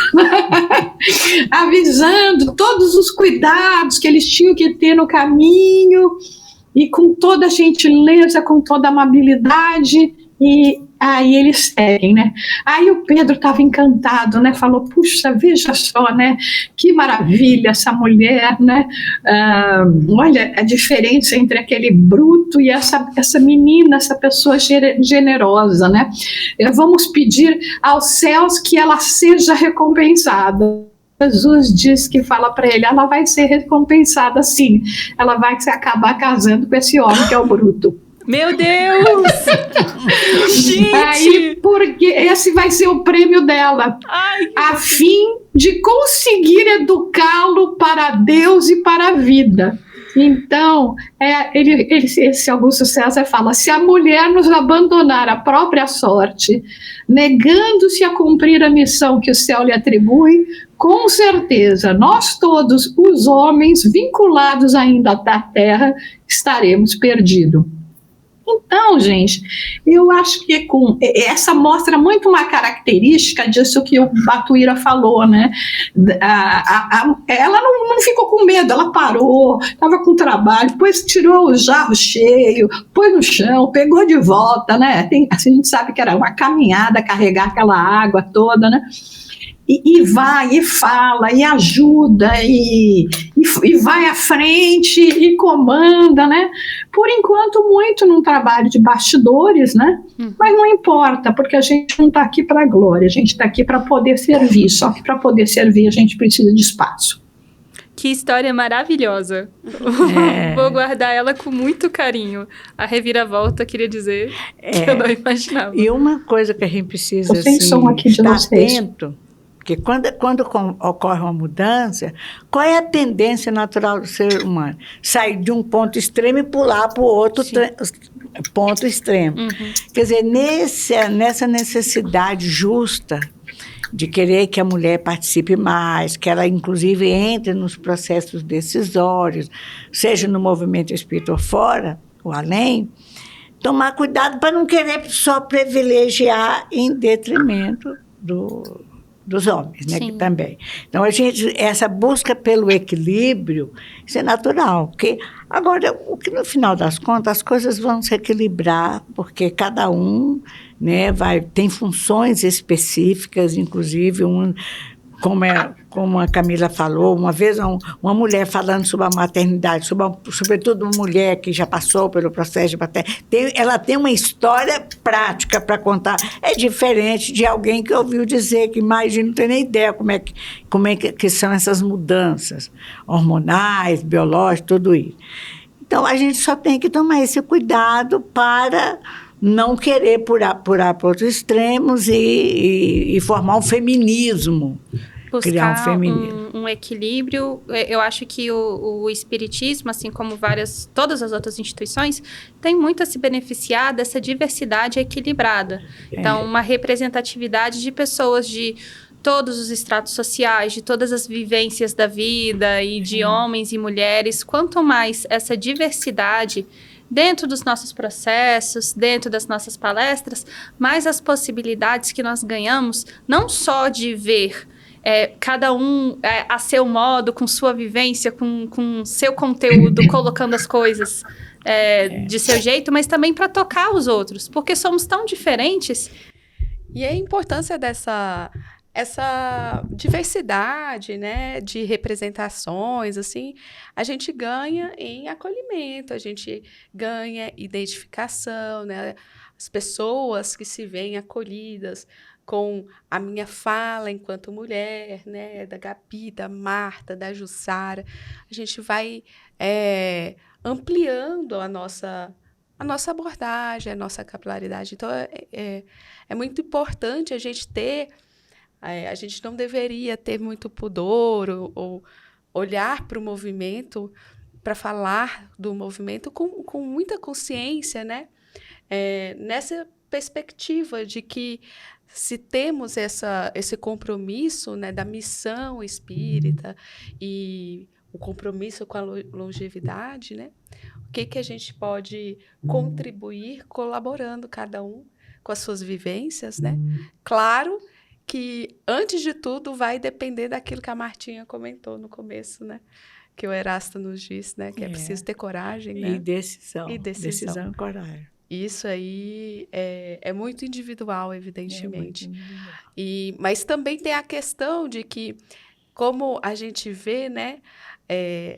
avisando todos os cuidados que eles tinham que ter no caminho, e com toda a gentileza, com toda a amabilidade, e aí eles seguem, né? Aí o Pedro estava encantado, né? Falou, puxa, veja só, né? Que maravilha essa mulher, né? Olha a diferença entre aquele bruto e essa menina, essa pessoa generosa, né? Vamos pedir aos céus que ela seja recompensada. Jesus diz que fala para ele, ela vai ser recompensada sim, ela vai acabar casando com esse homem que é o bruto. Meu Deus! Gente! Aí, porque esse vai ser o prêmio dela, a fim de conseguir educá-lo para Deus e para a vida. Então, esse Augusto César fala, se a mulher nos abandonar à própria sorte, negando-se a cumprir a missão que o céu lhe atribui, com certeza, nós todos, os homens vinculados ainda à terra, estaremos perdidos. Então, gente, eu acho que essa mostra muito uma característica disso que o Batuíra falou, né? Ela não ficou com medo, ela parou, estava com trabalho, depois tirou o jarro cheio, pôs no chão, pegou de volta, né? A gente sabe que era uma caminhada carregar aquela água toda, né? E vai, e fala, e ajuda, e vai à frente, e comanda, né? Por enquanto, muito num trabalho de bastidores, né? Mas não importa, porque a gente não está aqui para a glória, a gente está aqui para poder servir, só que para poder servir a gente precisa de espaço. Que história maravilhosa. Vou guardar ela com muito carinho. A reviravolta, queria dizer, que eu não imaginava. E uma coisa que a gente precisa estar atento, porque quando ocorre uma mudança, qual é a tendência natural do ser humano? Sair de um ponto extremo e pular para o outro ponto extremo. Quer dizer, nessa necessidade justa de querer que a mulher participe mais, que ela, inclusive, entre nos processos decisórios, seja no movimento espírita ou fora, ou além, tomar cuidado para não querer só privilegiar em detrimento dos homens, né, que também. Então, essa busca pelo equilíbrio, isso é natural, porque agora, o que no final das contas, as coisas vão se equilibrar, porque cada um, né, tem funções específicas, inclusive como a Camila falou, uma vez uma mulher falando sobre a maternidade, sobretudo uma mulher que já passou pelo processo de maternidade, ela tem uma história prática para contar. É diferente de alguém que ouviu dizer, que imagina, não tem nem ideia como é que são essas mudanças hormonais, biológicas, tudo isso. Então, a gente só tem que tomar esse cuidado para não querer pular para outros extremos e formar um feminismo. Buscar um equilíbrio. Eu acho que o espiritismo, assim como todas as outras instituições, tem muito a se beneficiar dessa diversidade equilibrada. Então, uma representatividade de pessoas de todos os estratos sociais, de todas as vivências da vida e de homens e mulheres. Quanto mais essa diversidade dentro dos nossos processos, dentro das nossas palestras, mais as possibilidades que nós ganhamos, não só de ver cada um a seu modo, com sua vivência, com seu conteúdo, colocando as coisas de seu jeito, mas também para tocar os outros, porque somos tão diferentes. E a importância essa diversidade, né, de representações, assim, a gente ganha em acolhimento, a gente ganha identificação, né, as pessoas que se veem acolhidas com a minha fala enquanto mulher, né, da Gabi, da Marta, da Jussara, a gente vai ampliando a nossa abordagem, a nossa capilaridade. Então, é muito importante a gente ter. A gente não deveria ter muito pudor ou olhar para o movimento, para falar do movimento com muita consciência, né? Nessa perspectiva de que se temos esse compromisso, né, da missão espírita e o compromisso com a longevidade, né? O que a gente pode contribuir colaborando cada um com as suas vivências, né? Claro que, antes de tudo, vai depender daquilo que a Martinha comentou no começo, né? Que o Erasto nos disse, né? Que é preciso ter coragem, né? E decisão. E decisão E coragem. Isso aí é muito individual, evidentemente. Muito individual. Mas também tem a questão de que, como a gente vê, né?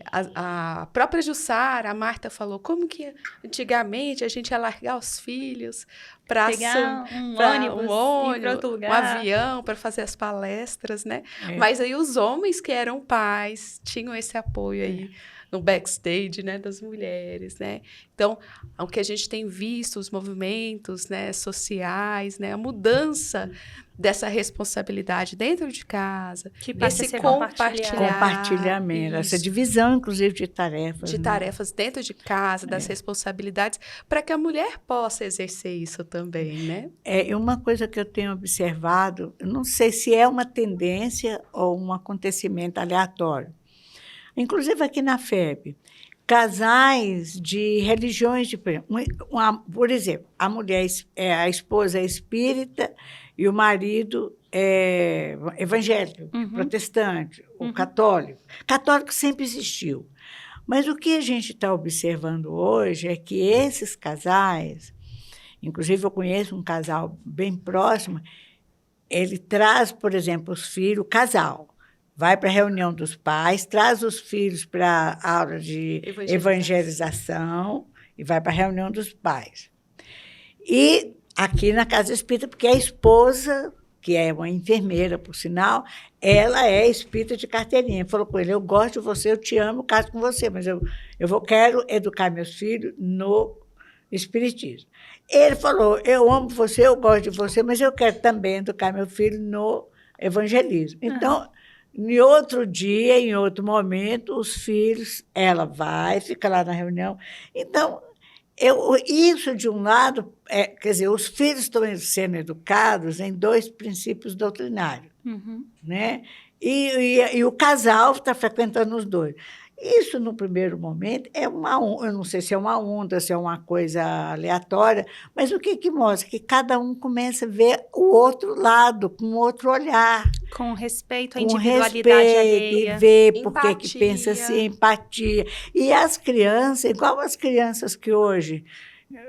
A própria Jussara, a Marta falou, como que antigamente a gente ia largar os filhos para pegar um ônibus, ir para outro lugar, um avião para fazer as palestras, né? Mas aí os homens que eram pais tinham esse apoio aí no backstage, né, das mulheres, né? Então, o que a gente tem visto, os movimentos, né, sociais, né, a mudança dessa responsabilidade dentro de casa, que passa esse a ser compartilhamento, essa divisão, inclusive, de tarefas. De tarefas dentro de casa, das responsabilidades, para que a mulher possa exercer isso também, né? Uma coisa que eu tenho observado, eu não sei se é uma tendência ou um acontecimento aleatório, inclusive aqui na FEB, casais de religiões diferentes. Por exemplo, a mulher, a esposa é espírita e o marido é evangélico, protestante, ou católico. Católico sempre existiu. Mas o que a gente está observando hoje é que esses casais, inclusive eu conheço um casal bem próximo, ele traz, por exemplo, os filhos, o casal, vai para a reunião dos pais, traz os filhos para a aula de evangelização e vai para a reunião dos pais. E aqui na Casa Espírita, porque a esposa, que é uma enfermeira, por sinal, ela é espírita de carteirinha. Falou com ele, eu gosto de você, eu te amo, caso com você, mas eu quero educar meus filhos no espiritismo. Ele falou, eu amo você, eu gosto de você, mas eu quero também educar meu filho no evangelismo. Então, em outro dia, em outro momento, os filhos, ela vai, fica lá na reunião. Então, isso, de um lado, quer dizer, os filhos estão sendo educados em 2 princípios doutrinários, né? E o casal está frequentando os 2. Isso, no primeiro momento, eu não sei se é uma onda, se é uma coisa aleatória, mas o que mostra? Que cada um começa a ver o outro lado, com outro olhar. Com respeito à individualidade alheia. E ver por que pensa assim, empatia. E as crianças, igual as crianças que hoje...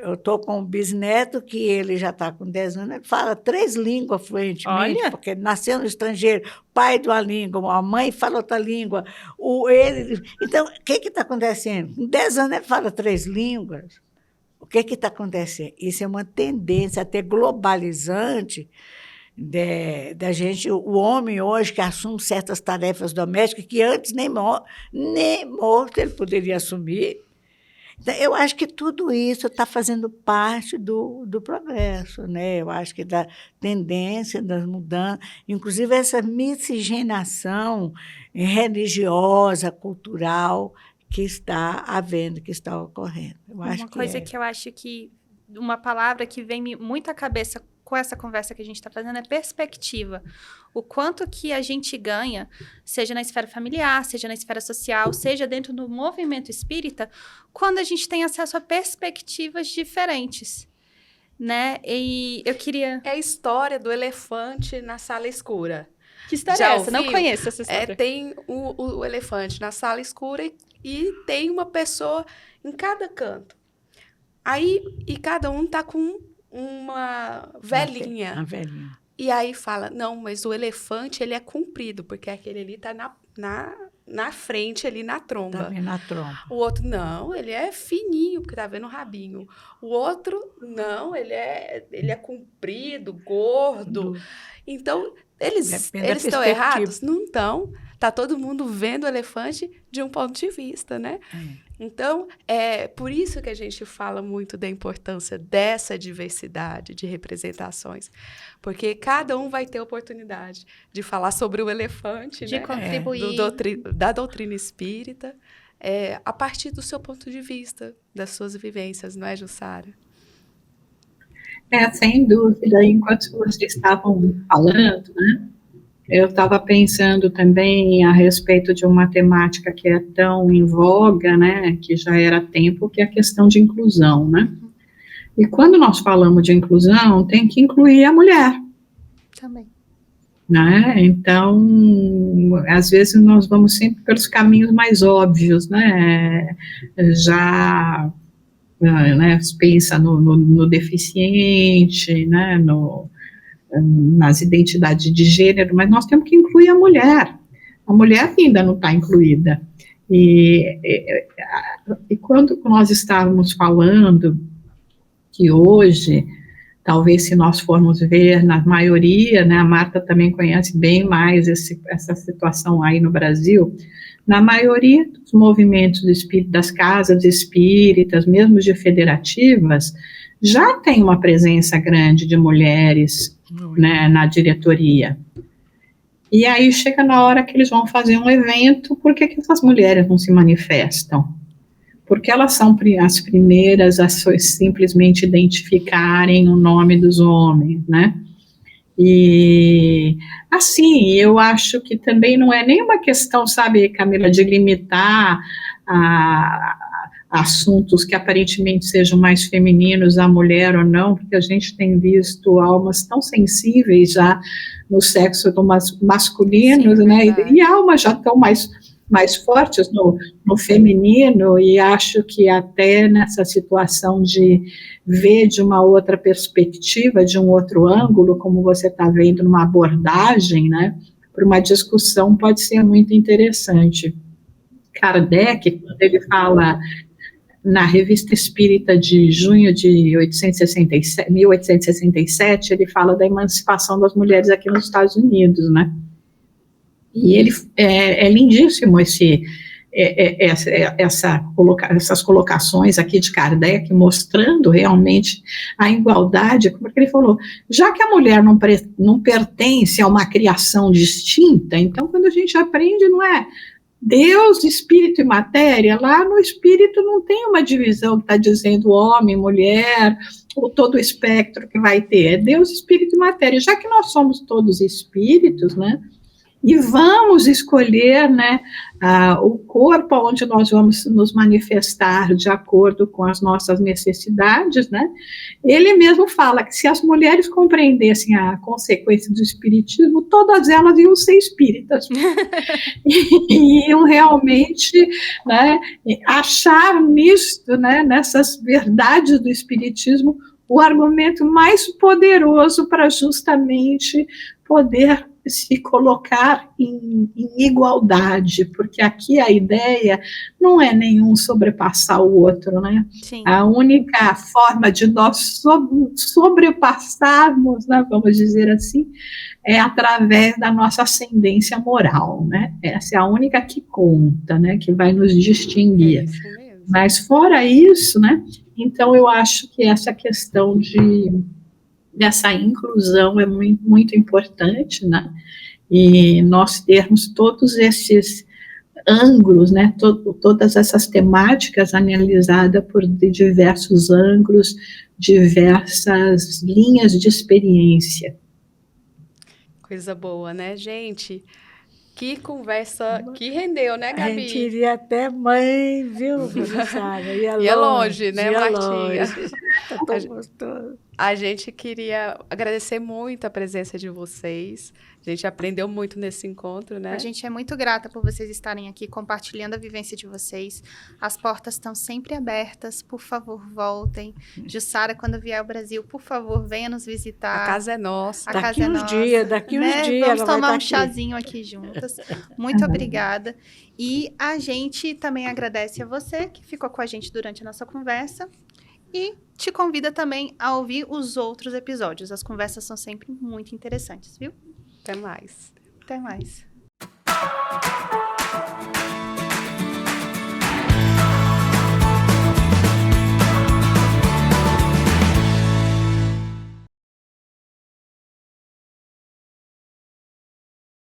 Eu estou com um bisneto que ele já está com 10 anos, ele fala 3 línguas fluentemente, porque ele nasceu no estrangeiro, pai de uma língua, a mãe fala outra língua. Então, o que está acontecendo? Com 10 anos ele fala 3 línguas. O que está acontecendo? Isso é uma tendência até globalizante da gente, o homem hoje que assume certas tarefas domésticas que antes nem morto ele poderia assumir. Eu acho que tudo isso está fazendo parte do progresso, né? Eu acho que da tendência, das mudanças, inclusive essa miscigenação religiosa, cultural, que está havendo, que está ocorrendo. Uma coisa que eu acho que, uma palavra que vem muito à cabeça com essa conversa que a gente está fazendo é perspectiva. O quanto que a gente ganha, seja na esfera familiar, seja na esfera social, seja dentro do movimento espírita, quando a gente tem acesso a perspectivas diferentes, né? E eu queria... É a história do elefante na sala escura. Que história é essa? Não conheço essa história. Tem o elefante na sala escura e tem uma pessoa em cada canto. Aí, e cada um tá com uma velhinha. Uma velhinha. E aí fala, não, mas o elefante, ele é comprido, porque aquele ali tá na frente, ali na tromba. Tá vendo a tromba. O outro, não, ele é fininho, porque tá vendo o rabinho. O outro, não, ele é comprido, gordo. Então, eles estão errados? Não estão. Tá todo mundo vendo o elefante de um ponto de vista, né? Então, é por isso que a gente fala muito da importância dessa diversidade de representações. Porque cada um vai ter oportunidade de falar sobre o elefante, de né? contribuir. Da doutrina espírita, a partir do seu ponto de vista, das suas vivências, não é, Jussara? Sem dúvida. Enquanto vocês estavam falando, né, eu estava pensando também a respeito de uma temática que é tão em voga, né, que já era tempo, que é a questão de inclusão, né? E quando nós falamos de inclusão, tem que incluir a mulher. Também. Né? Então, às vezes nós vamos sempre pelos caminhos mais óbvios, né? Já, né, pensa no deficiente, né, nas identidades de gênero, mas nós temos que incluir a mulher. A mulher ainda não está incluída. E quando nós estávamos falando que hoje, talvez se nós formos ver, na maioria, né, a Marta também conhece bem mais essa situação aí no Brasil, na maioria dos movimentos das casas espíritas, mesmo de federativas, já tem uma presença grande de mulheres, né, na diretoria. E aí chega na hora que eles vão fazer um evento, por que essas mulheres não se manifestam? Porque elas são as primeiras a simplesmente identificarem o nome dos homens, né? E, assim, eu acho que também não é nenhuma questão, sabe, Camila, de limitar a assuntos que aparentemente sejam mais femininos, a mulher ou não, porque a gente tem visto almas tão sensíveis já no sexo do masculino, sim, né, e almas já tão mais fortes no feminino, e acho que até nessa situação de ver de uma outra perspectiva, de um outro ângulo, como você está vendo numa abordagem, né, para uma discussão pode ser muito interessante. Kardec, quando ele fala na Revista Espírita de junho de 1867, ele fala da emancipação das mulheres aqui nos Estados Unidos, né? E ele é lindíssimo essas colocações aqui de Kardec, mostrando realmente a igualdade, porque ele falou, já que a mulher não pertence a uma criação distinta, então quando a gente aprende, não é Deus, espírito e matéria, lá no espírito não tem uma divisão que está dizendo homem, mulher, ou todo o espectro que vai ter, é Deus, espírito e matéria, já que nós somos todos espíritos, né, e vamos escolher, né, o corpo onde nós vamos nos manifestar de acordo com as nossas necessidades, né, ele mesmo fala que se as mulheres compreendessem a consequência do espiritismo, todas elas iam ser espíritas, e iam realmente, né, achar nisto, né, nessas verdades do espiritismo, o argumento mais poderoso para justamente poder se colocar em igualdade, porque aqui a ideia não é nenhum sobrepassar o outro, né? Sim. A única forma de nós sobrepassarmos, né, vamos dizer assim, é através da nossa ascendência moral, né? Essa é a única que conta, né, que vai nos distinguir. É isso mesmo. Mas fora isso, né, então eu acho que essa questão dessa inclusão é muito, muito importante, né, e nós termos todos esses ângulos, né, todas essas temáticas analisadas por diversos ângulos, diversas linhas de experiência. Coisa boa, né, gente? Que conversa que rendeu, né, Gabi? A gente iria até mãe, viu, Sara? Ia longe, né, Martinha? Tá tão gostoso. A gente queria agradecer muito a presença de vocês. A gente aprendeu muito nesse encontro, né? A gente é muito grata por vocês estarem aqui compartilhando a vivência de vocês. As portas estão sempre abertas. Por favor, voltem. Jussara, quando vier ao Brasil, por favor, venha nos visitar. A casa é nossa. Daqui uns dias. Vamos tomar um chazinho aqui juntas. Muito obrigada. E a gente também agradece a você que ficou com a gente durante a nossa conversa. E te convida também a ouvir os outros episódios. As conversas são sempre muito interessantes, viu? Até mais. Até mais.